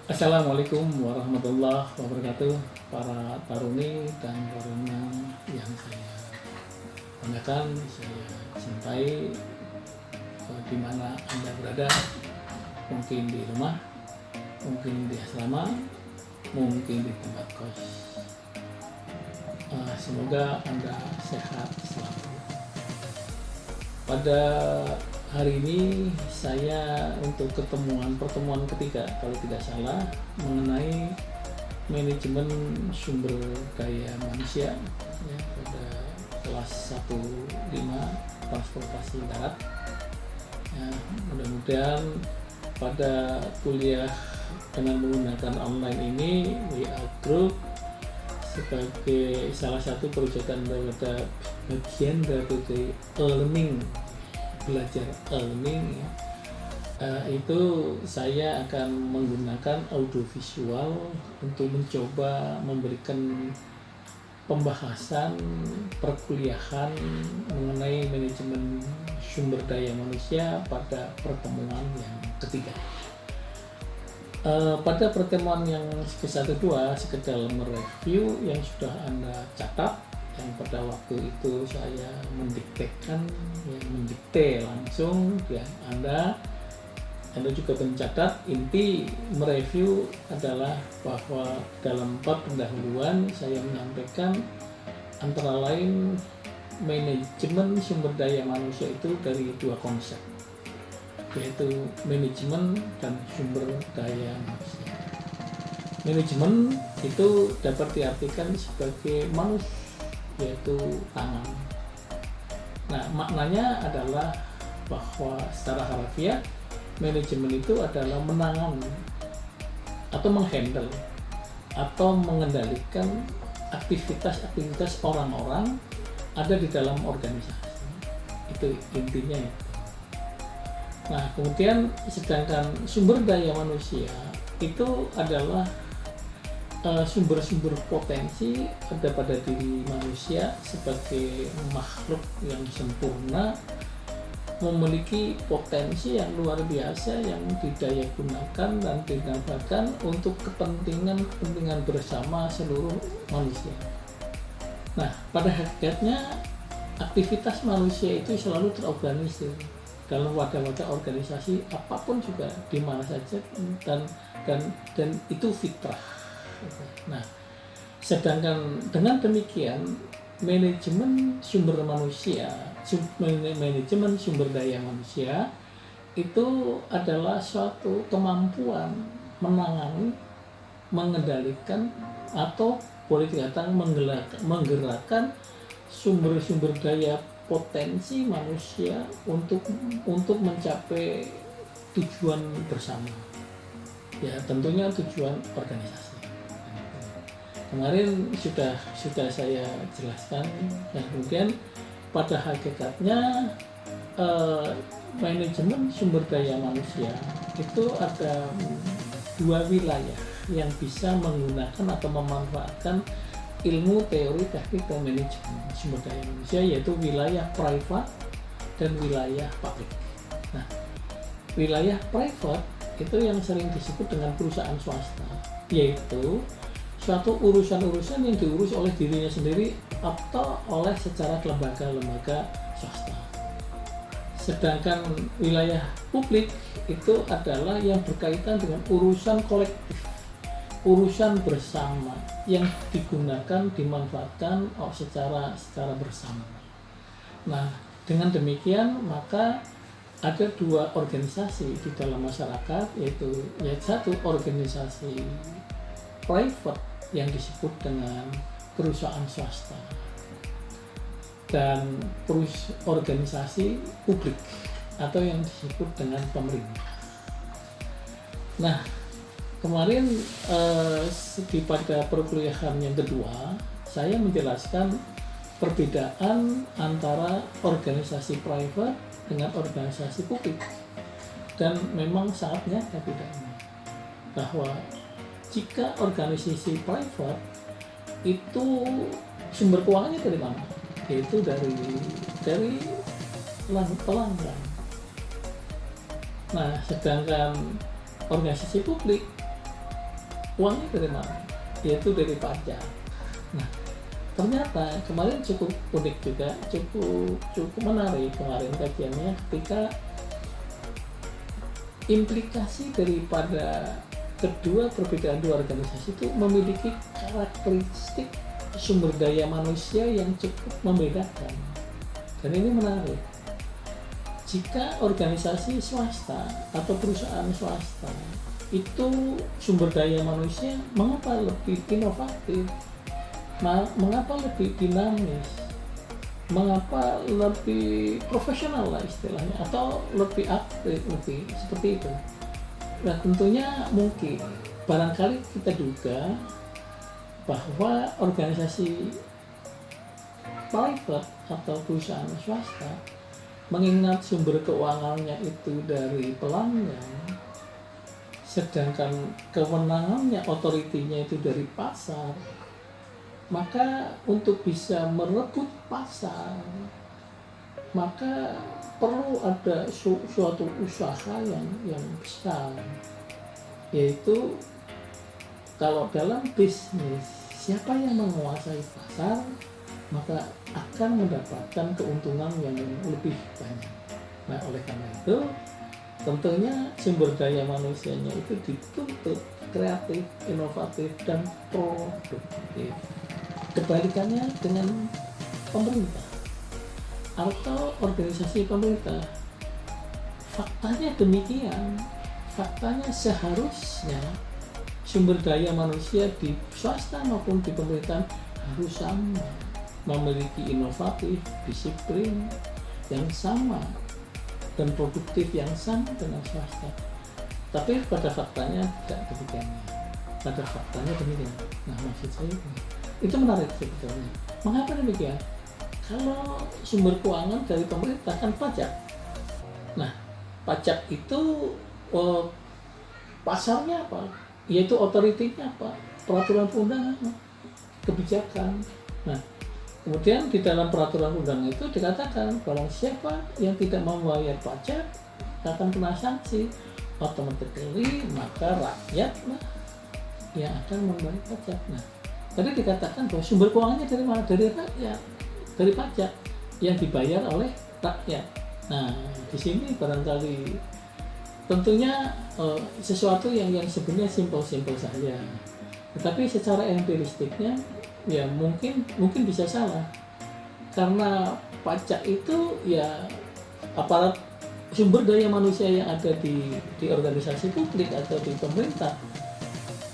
Assalamualaikum warahmatullahi wabarakatuh, para taruni dan taruna yang saya banggakan, saya cintai, di mana Anda berada, mungkin di rumah, mungkin di asrama, mungkin di tempat kos. Semoga Anda sehat selalu. Pada hari ini saya untuk pertemuan ketiga kalau tidak salah mengenai manajemen sumber daya manusia ya, pada kelas 1-5 transportasi darat ya, mudah-mudahan pada kuliah dengan menggunakan online ini WA Group sebagai salah satu perwujudan daripada bagian dari learning, belajar learning ya. Itu saya akan menggunakan audiovisual untuk mencoba memberikan pembahasan perkuliahan mengenai manajemen sumber daya manusia pada pertemuan yang ketiga. Pada pertemuan yang ke-1-2 sekedar mereview yang sudah Anda catat, yang pada waktu itu saya mendikte langsung ya, Anda juga mencatat. Inti mereview adalah bahwa dalam 4 pendahuluan saya menyampaikan antara lain manajemen sumber daya manusia itu dari 2 konsep, yaitu manajemen dan sumber daya manusia. Manajemen itu dapat diartikan sebagai manus, yaitu tangan. Nah, maknanya adalah bahwa secara harfiah manajemen itu adalah menangani atau menghandle atau mengendalikan aktivitas-aktivitas orang-orang ada di dalam organisasi. Itu intinya ya. Nah, kemudian sedangkan sumber daya manusia itu adalah sumber-sumber potensi ada pada diri manusia sebagai makhluk yang sempurna, memiliki potensi yang luar biasa yang didaya gunakan dan digunakan untuk kepentingan bersama seluruh manusia. Nah, pada hakikatnya aktivitas manusia itu selalu terorganisir dalam wadah-wadah organisasi apapun juga di mana saja dan itu fitrah. Nah, sedangkan dengan demikian manajemen sumber daya manusia itu adalah suatu kemampuan menangani, mengendalikan atau boleh dikatakan menggerakkan sumber-sumber daya potensi manusia untuk mencapai tujuan bersama. Ya, tentunya tujuan organisasi. Kemarin sudah saya jelaskan, dan kemudian pada hakikatnya manajemen sumber daya manusia itu ada 2 wilayah yang bisa menggunakan atau memanfaatkan ilmu teori teknik dan manajemen sumber daya manusia, yaitu wilayah private dan wilayah publik. Nah, wilayah private itu yang sering disebut dengan perusahaan swasta, yaitu suatu urusan-urusan yang diurus oleh dirinya sendiri atau oleh secara lembaga-lembaga swasta. Sedangkan wilayah publik itu adalah yang berkaitan dengan urusan kolektif, urusan bersama yang digunakan, dimanfaatkan secara bersama. Nah, dengan demikian maka ada 2 organisasi di dalam masyarakat, yaitu satu organisasi private yang disebut dengan perusahaan swasta dan organisasi publik atau yang disebut dengan pemerintah. Nah, kemarin pada perkuliahan yang kedua saya menjelaskan perbedaan antara organisasi private dengan organisasi publik, dan memang sangat nyata bedanya, bahwa jika organisasi private itu sumber keuangannya dari mana? Yaitu dari pelanggan. Nah, sedangkan organisasi publik Uangnya dari mana? Yaitu dari pajak. Nah, ternyata kemarin cukup unik juga, cukup menarik kemarin kajiannya ketika implikasi daripada kedua perbedaan dua organisasi itu memiliki karakteristik sumber daya manusia yang cukup membedakan. Dan ini menarik. Jika organisasi swasta atau perusahaan swasta itu sumber daya manusia mengapa lebih inovatif, mengapa lebih dinamis, mengapa lebih profesional lah istilahnya, atau lebih aktif, lebih seperti itu. Nah, tentunya mungkin barangkali kita duga bahwa organisasi private atau perusahaan swasta mengingat sumber keuangannya itu dari pelanggan, sedangkan kewenangannya, otoritinya itu dari pasar, maka untuk bisa merebut pasar maka perlu ada suatu usaha yang besar, yaitu kalau dalam bisnis siapa yang menguasai pasar maka akan mendapatkan keuntungan yang lebih banyak. Nah, oleh karena itu tentunya sumber daya manusianya itu dituntut kreatif, inovatif, dan produktif. Kebalikannya dengan pemerintah atau organisasi pemerintah, faktanya demikian. Faktanya seharusnya sumber daya manusia di swasta maupun di pemerintahan harus sama, memiliki inovatif, disiplin yang sama, dan produktif yang sama dengan swasta. Tapi pada faktanya tidak demikian. Pada faktanya demikian. Nah, maksud saya itu menarik sebetulnya. Mengapa demikian? Kalau sumber keuangan dari pemerintah kan pajak. Nah, pajak itu pasarnya apa? Yaitu otoritinya apa? Peraturan perundangan, kebijakan. Nah, kemudian di dalam peraturan undangan itu dikatakan kalau siapa yang tidak membayar pajak akan kena sanksi. Automatically maka rakyatlah yang akan membayar pajak. Nah, tadi dikatakan bahwa sumber keuangannya dari mana? Dari rakyat, dari pajak yang dibayar oleh rakyat. Nah, di sini barangkali tentunya sesuatu yang sebenarnya simpel-simpel saja. Tetapi secara empiristiknya ya mungkin bisa salah. Karena pajak itu ya aparat sumber daya manusia yang ada di organisasi publik atau di pemerintah.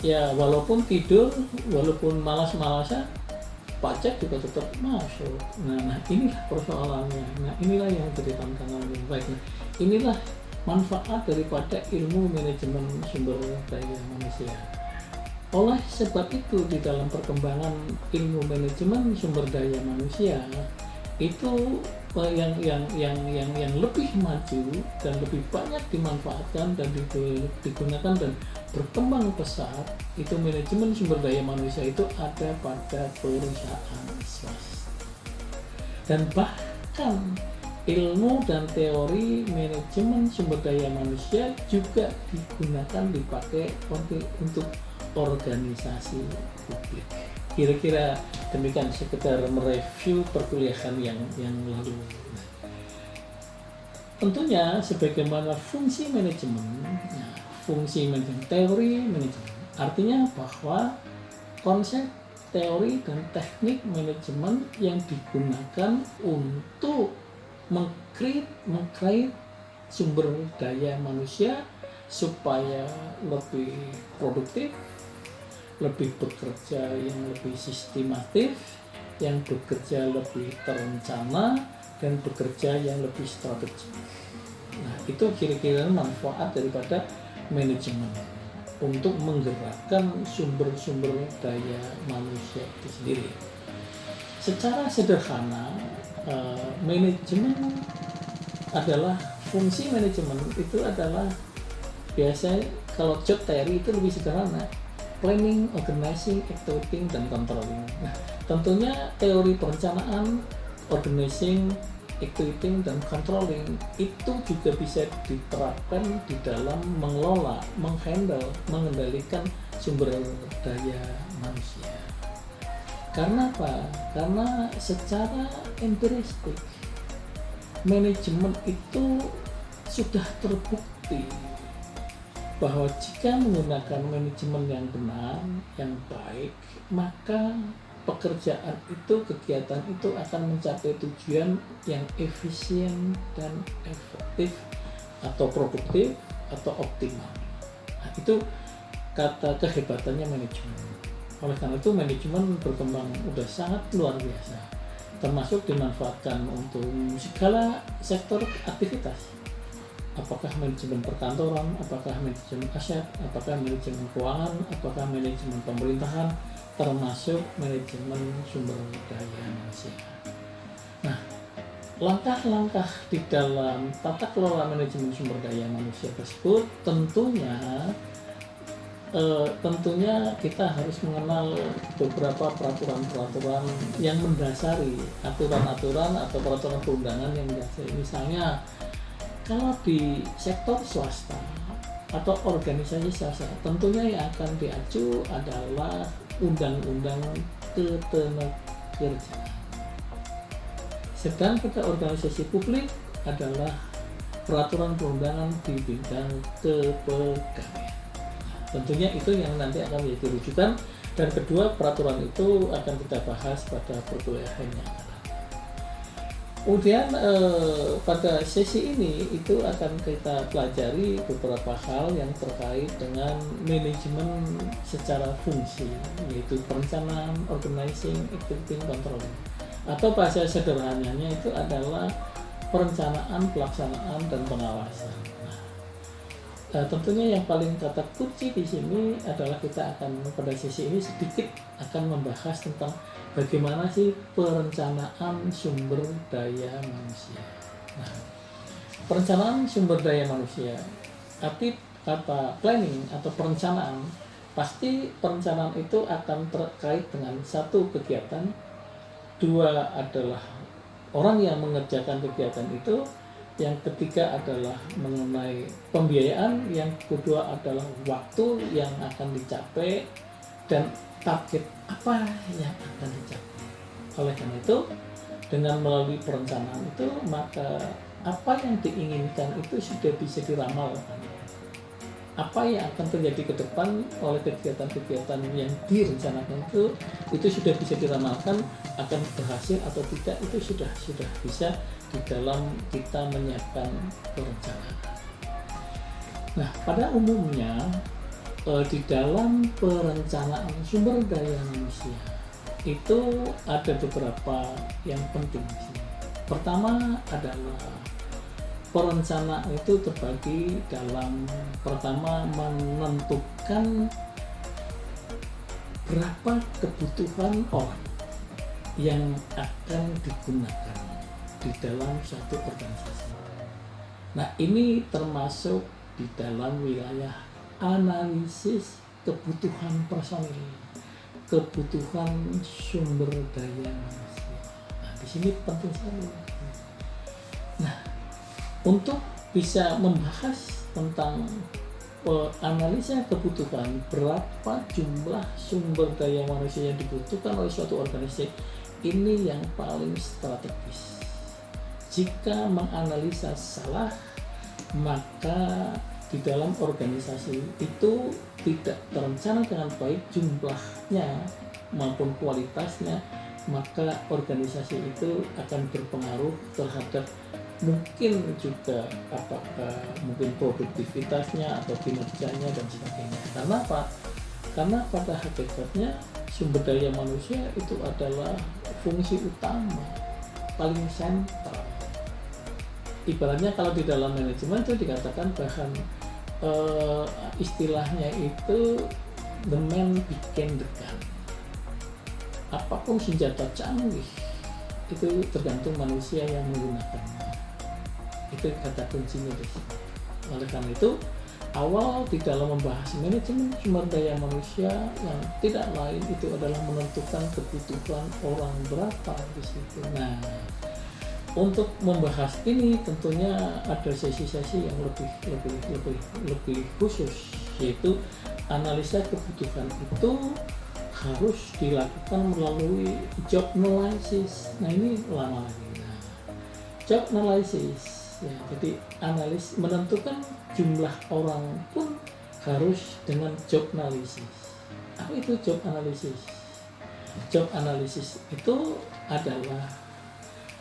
Ya walaupun tidur, walaupun malas-malasan, pajak juga tetap masuk. Nah inilah persoalannya. Nah inilah yang jadi tantangannya. Baik, inilah manfaat daripada ilmu manajemen sumber daya manusia. Oleh sebab itu di dalam perkembangan ilmu manajemen sumber daya manusia itu yang lebih maju dan lebih banyak dimanfaatkan dan digunakan dan berkembang pesat itu manajemen sumber daya manusia itu ada pada perusahaan swasta. Dan bahkan ilmu dan teori manajemen sumber daya manusia juga digunakan dipakai untuk organisasi publik. Kira-kira demikian, sekedar mereview perkuliahan yang lalu. Tentunya sebagaimana fungsi manajemen, teori manajemen, artinya bahwa konsep, teori, dan teknik manajemen yang digunakan untuk mengcreate sumber daya manusia supaya lebih produktif, lebih bekerja yang lebih sistematif, yang bekerja lebih terencana, dan bekerja yang lebih strategis. Nah, itu kira-kira manfaat daripada manajemen untuk menggerakkan sumber-sumber daya manusia itu sendiri. Secara sederhana, manajemen adalah fungsi manajemen itu adalah biasanya kalau job theory itu lebih sederhana. Planning, organizing, executing, dan controlling. Nah, tentunya teori perencanaan, organizing, executing, dan controlling itu juga bisa diterapkan di dalam mengelola, mengendalikan sumber daya manusia. Karena apa? Karena secara empiristik manajemen itu sudah terbukti bahwa jika menggunakan manajemen yang benar, yang baik, maka pekerjaan itu, kegiatan itu akan mencapai tujuan yang efisien dan efektif atau produktif atau optimal. Nah, itu kata kehebatannya manajemen. Oleh karena itu manajemen berkembang udah sangat luar biasa, termasuk dimanfaatkan untuk segala sektor aktivitas. Apakah manajemen perkantoran, apakah manajemen aset, apakah manajemen keuangan, apakah manajemen pemerintahan, termasuk manajemen sumber daya manusia. Nah, langkah-langkah di dalam tata kelola manajemen sumber daya manusia tersebut tentunya kita harus mengenal beberapa peraturan-peraturan yang mendasari, aturan-aturan atau peraturan perundangan yang mendasari. Misalnya, kalau di sektor swasta atau organisasi swasta, tentunya yang akan diacu adalah Undang-Undang Ketenagakerjaan. Sedang pada organisasi publik adalah peraturan perundangan di bidang kepegawaian. Tentunya itu yang nanti akan menjadi rujukan, dan kedua peraturan itu akan kita bahas pada perkuliahan yang akan datang. Kemudian pada sesi ini itu akan kita pelajari beberapa hal yang terkait dengan manajemen secara fungsi, yaitu perencanaan, organizing, executing, controlling, atau bahasa sederhananya itu adalah perencanaan, pelaksanaan, dan pengawasan. Tentunya yang paling kata kunci di sini adalah kita akan pada sesi ini sedikit akan membahas tentang bagaimana sih perencanaan sumber daya manusia. Nah, perencanaan sumber daya manusia, arti kata planning atau perencanaan, pasti perencanaan itu akan terkait dengan satu kegiatan, dua adalah orang yang mengerjakan kegiatan itu, yang ketiga adalah mengenai pembiayaan, yang kedua adalah waktu yang akan dicapai, dan target apa yang akan dicapai. Oleh karena itu, dengan melalui perencanaan itu, maka apa yang diinginkan itu sudah bisa diramalkan. Apa yang akan terjadi ke depan oleh kegiatan-kegiatan yang direncanakan itu sudah bisa diramalkan, akan berhasil atau tidak itu sudah bisa di dalam kita menyiapkan perencanaan. Nah, pada umumnya di dalam perencanaan sumber daya manusia itu ada beberapa yang penting di sini. Pertama adalah perencanaan itu terbagi dalam pertama menentukan berapa kebutuhan orang yang akan digunakan di dalam suatu organisasi. Nah, ini termasuk di dalam wilayah analisis kebutuhan personil, kebutuhan sumber daya manusia. Nah, di sini penting sekali. Nah, untuk bisa membahas tentang analisa kebutuhan berapa jumlah sumber daya manusia yang dibutuhkan oleh suatu organisasi, ini yang paling strategis. Jika menganalisa salah, maka di dalam organisasi itu tidak terencana dengan baik jumlahnya maupun kualitasnya, maka organisasi itu akan berpengaruh terhadap mungkin juga apakah mungkin produktivitasnya atau kinerjanya dan sebagainya. Karena apa? Karena pada hakikatnya sumber daya manusia itu adalah fungsi utama, paling sentral. Ibaratnya kalau di dalam manajemen itu dikatakan bahkan istilahnya itu the man became the gun. Apapun senjata canggih itu tergantung manusia yang menggunakannya. Itu kata kuncinya di sini. Oleh karena itu, awal di dalam membahas manajemen sumber daya manusia yang tidak lain itu adalah menentukan kebutuhan orang berapa di situ. Nah, untuk membahas ini tentunya ada sesi-sesi yang lebih khusus, yaitu analisa kebutuhan itu harus dilakukan melalui job analysis. Nah ini lama lagi. Nah, job analysis ya, jadi analis menentukan jumlah orang pun harus dengan job analysis. Apa itu job analysis? Job analysis itu adalah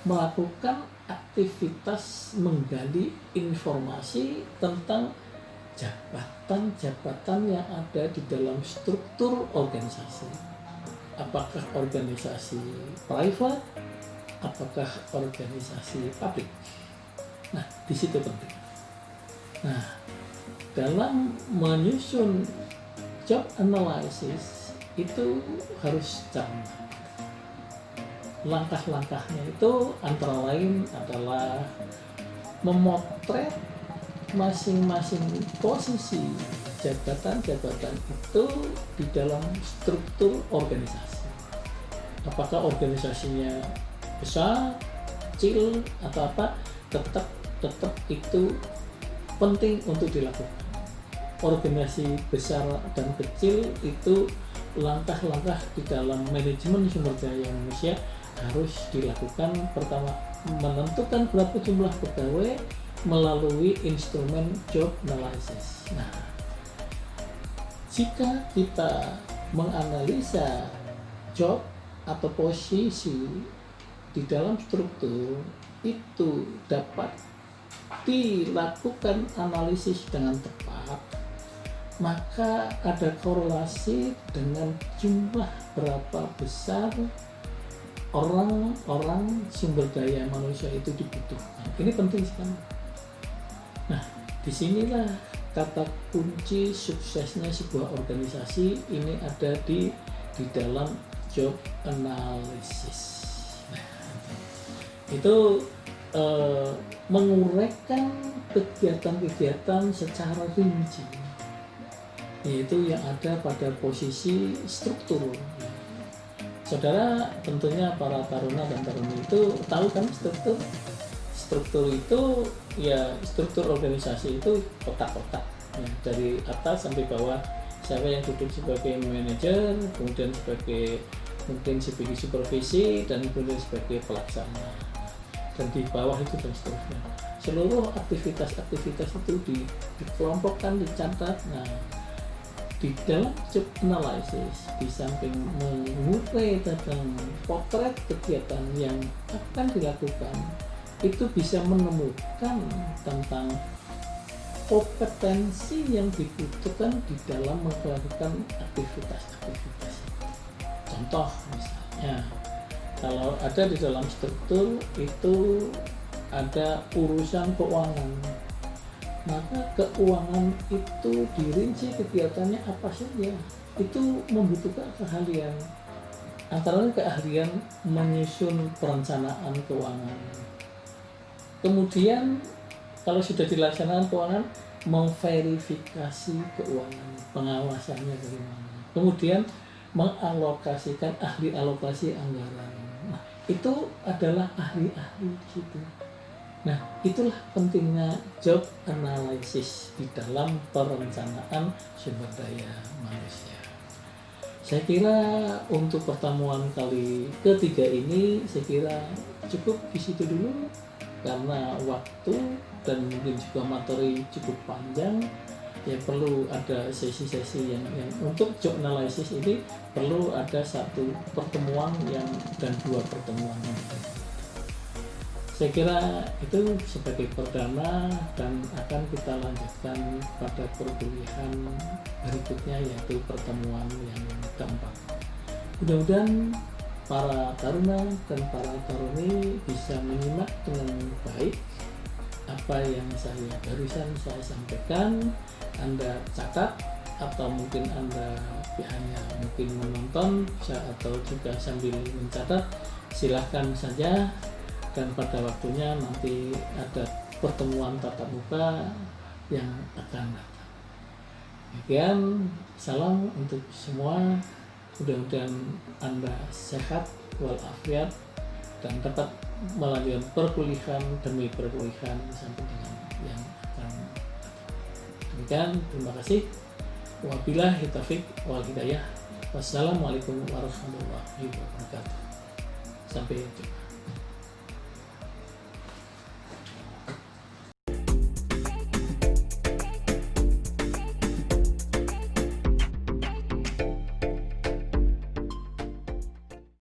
melakukan aktivitas menggali informasi tentang jabatan-jabatan yang ada di dalam struktur organisasi. Apakah organisasi private, apakah organisasi publik. Nah, di situ penting. Nah, dalam menyusun job analysis itu harus cermat. Langkah-langkahnya itu antara lain adalah memotret masing-masing posisi jabatan-jabatan itu di dalam struktur organisasi. Apakah organisasinya besar, kecil, atau apa, tetap itu penting untuk dilakukan. Organisasi besar dan kecil itu langkah-langkah di dalam manajemen sumber daya manusia harus dilakukan. Pertama, menentukan berapa jumlah pegawai melalui instrumen job analysis. Nah, jika kita menganalisa job atau posisi di dalam struktur itu dapat dilakukan analisis dengan tepat, maka ada korelasi dengan jumlah berapa besar orang-orang sumber daya manusia itu dibutuhkan. Ini penting sekali. Nah, disinilah kata kunci suksesnya sebuah organisasi ini ada di dalam job analysis. Nah, itu menguraikan kegiatan-kegiatan secara rinci, yaitu yang ada pada posisi struktur. Saudara tentunya para taruna dan taruni itu tahu kan struktur itu ya, struktur organisasi itu kotak-kotak ya, dari atas sampai bawah. Siapa yang duduk sebagai manajer, kemudian sebagai supervisi, dan kemudian sebagai pelaksana, dan di bawah itu dan seterusnya. Seluruh aktivitas itu dikelompokkan, dicatat. Nah, di dalam job analysis, di samping mengurai tentang potret kegiatan yang akan dilakukan, itu bisa menemukan tentang kompetensi yang dibutuhkan di dalam melakukan aktivitas-aktivitas. Contoh misalnya, kalau ada di dalam struktur itu ada urusan keuangan, maka keuangan itu dirinci kegiatannya apa saja. Itu membutuhkan keahlian, antara lain keahlian menyusun perencanaan keuangan. Kemudian kalau sudah dilaksanakan keuangan, memverifikasi keuangan, pengawasannya bagaimana. Kemudian mengalokasikan, ahli alokasi anggaran. Nah, itu adalah ahli-ahli di situ. Nah, itulah pentingnya job analysis di dalam perencanaan sumber daya manusia. Saya kira untuk pertemuan kali ketiga ini, saya kira cukup di situ dulu, karena waktu dan mungkin juga materi cukup panjang. Ya, perlu ada sesi-sesi yang untuk job analysis ini perlu ada satu pertemuan dan dua pertemuan. Saya kira itu sebagai perdana, dan akan kita lanjutkan pada perkuliahan berikutnya, yaitu pertemuan yang keempat. Mudah-mudahan para taruna dan para taruni bisa menyimak dengan baik apa yang barusan saya sampaikan. Anda catat, atau mungkin Anda hanya mungkin menonton atau juga sambil mencatat, silahkan saja. Dan pada waktunya nanti ada pertemuan tatap muka yang akan datang. Demikian, salam untuk semua. Mudah-mudahan Anda sehat walafiat dan dapat melanjutkan perkuliahan demi perkuliahan sampai dengan yang akan datang. Demikian, terima kasih. Wabillahi taufiq wal hidayah. Wassalamualaikum warahmatullahi wabarakatuh. Sampai jumpa.